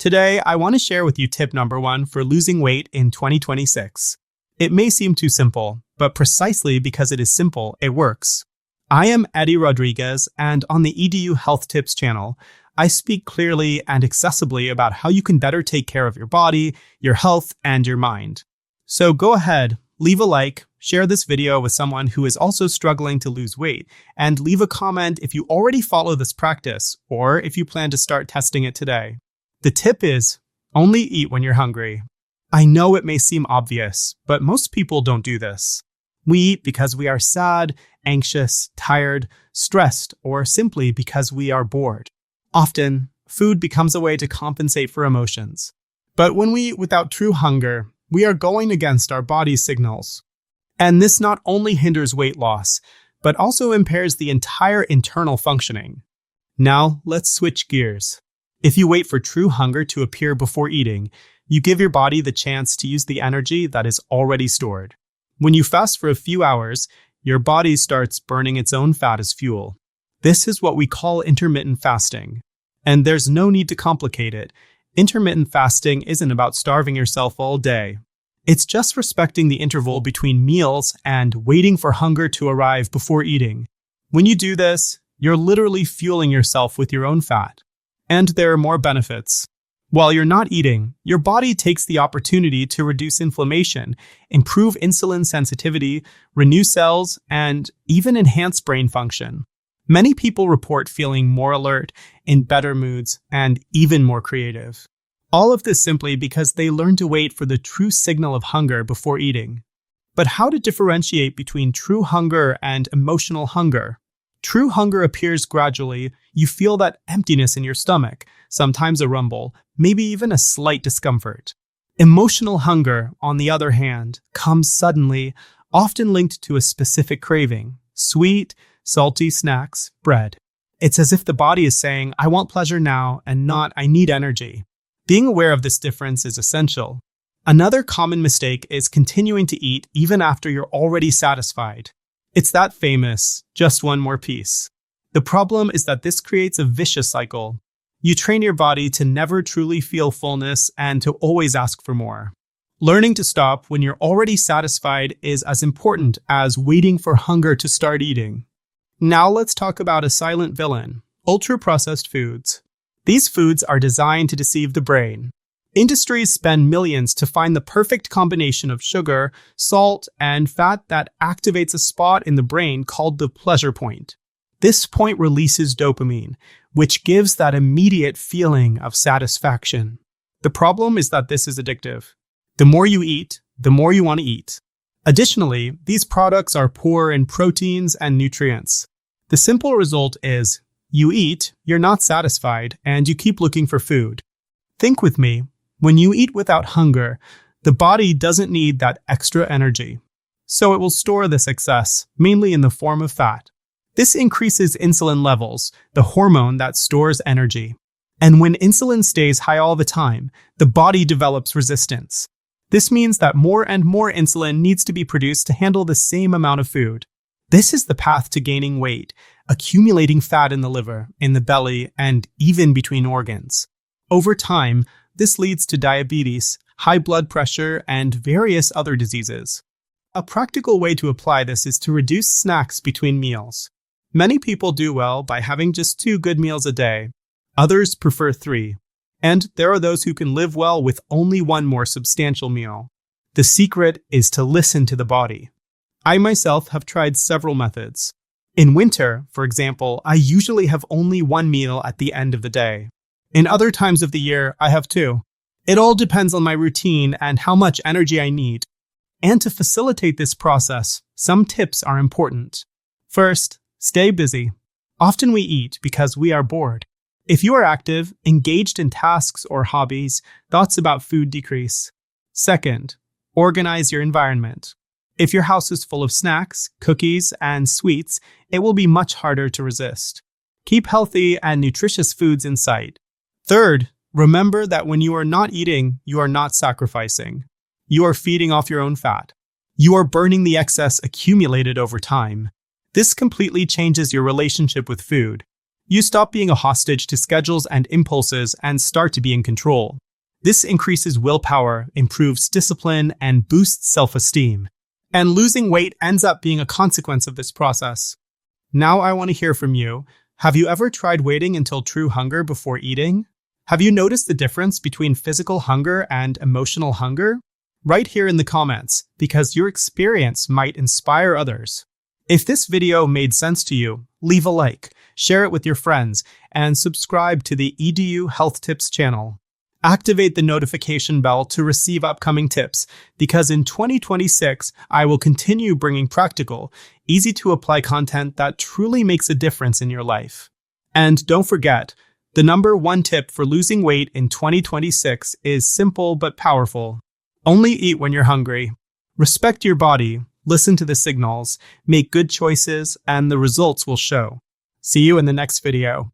Today, I want to share with you tip number 1 for losing weight in 2026. It may seem too simple, but precisely because it is simple, it works. I am Eddie Rodriguez, and on the EDU Health Tips channel, I speak clearly and accessibly about how you can better take care of your body, your health, and your mind. So go ahead, leave a like, share this video with someone who is also struggling to lose weight, and leave a comment if you already follow this practice or if you plan to start testing it today. The tip is, only eat when you're hungry. I know it may seem obvious, but most people don't do this. We eat because we are sad, anxious, tired, stressed, or simply because we are bored. Often, food becomes a way to compensate for emotions. But when we eat without true hunger, we are going against our body's signals. And this not only hinders weight loss, but also impairs the entire internal functioning. Now, let's switch gears. If you wait for true hunger to appear before eating, you give your body the chance to use the energy that is already stored. When you fast for a few hours, your body starts burning its own fat as fuel. This is what we call intermittent fasting. And there's no need to complicate it. Intermittent fasting isn't about starving yourself all day. It's just respecting the interval between meals and waiting for hunger to arrive before eating. When you do this, you're literally fueling yourself with your own fat. And there are more benefits. While you're not eating, your body takes the opportunity to reduce inflammation, improve insulin sensitivity, renew cells, and even enhance brain function. Many people report feeling more alert, in better moods, and even more creative. All of this simply because they learn to wait for the true signal of hunger before eating. But how to differentiate between true hunger and emotional hunger? True hunger appears gradually. You feel that emptiness in your stomach, sometimes a rumble, maybe even a slight discomfort. Emotional hunger, on the other hand, comes suddenly, often linked to a specific craving: sweet, salty snacks, bread. It's as if the body is saying, I want pleasure now, and not, I need energy. Being aware of this difference is essential. Another common mistake is continuing to eat even after you're already satisfied. It's that famous, just one more piece. The problem is that this creates a vicious cycle. You train your body to never truly feel fullness and to always ask for more. Learning to stop when you're already satisfied is as important as waiting for hunger to start eating. Now let's talk about a silent villain: ultra-processed foods. These foods are designed to deceive the brain. Industries spend millions to find the perfect combination of sugar, salt, and fat that activates a spot in the brain called the pleasure point. This point releases dopamine, which gives that immediate feeling of satisfaction. The problem is that this is addictive. The more you eat, the more you want to eat. Additionally, these products are poor in proteins and nutrients. The simple result is, you eat, you're not satisfied, and you keep looking for food. Think with me. When you eat without hunger, the body doesn't need that extra energy. So it will store this excess, mainly in the form of fat. This increases insulin levels, the hormone that stores energy. And when insulin stays high all the time, the body develops resistance. This means that more and more insulin needs to be produced to handle the same amount of food. This is the path to gaining weight, accumulating fat in the liver, in the belly, and even between organs. Over time, this leads to diabetes, high blood pressure, and various other diseases. A practical way to apply this is to reduce snacks between meals. Many people do well by having just 2 good meals a day. Others prefer 3. And there are those who can live well with only 1 more substantial meal. The secret is to listen to the body. I myself have tried several methods. In winter, for example, I usually have only 1 meal at the end of the day. In other times of the year, I have 2. It all depends on my routine and how much energy I need. And to facilitate this process, some tips are important. First, stay busy. Often we eat because we are bored. If you are active, engaged in tasks or hobbies, thoughts about food decrease. Second, organize your environment. If your house is full of snacks, cookies, and sweets, it will be much harder to resist. Keep healthy and nutritious foods in sight. Third, remember that when you are not eating, you are not sacrificing. You are feeding off your own fat. You are burning the excess accumulated over time. This completely changes your relationship with food. You stop being a hostage to schedules and impulses and start to be in control. This increases willpower, improves discipline, and boosts self-esteem. And losing weight ends up being a consequence of this process. Now I want to hear from you. Have you ever tried waiting until true hunger before eating? Have you noticed the difference between physical hunger and emotional hunger? Write here in the comments, because your experience might inspire others. If this video made sense to you, leave a like, share it with your friends, and subscribe to the EDU Health Tips channel. Activate the notification bell to receive upcoming tips, because in 2026, I will continue bringing practical, easy-to-apply content that truly makes a difference in your life. And don't forget, the number one tip for losing weight in 2026 is simple but powerful. Only eat when you're hungry. Respect your body, listen to the signals, make good choices, and the results will show. See you in the next video.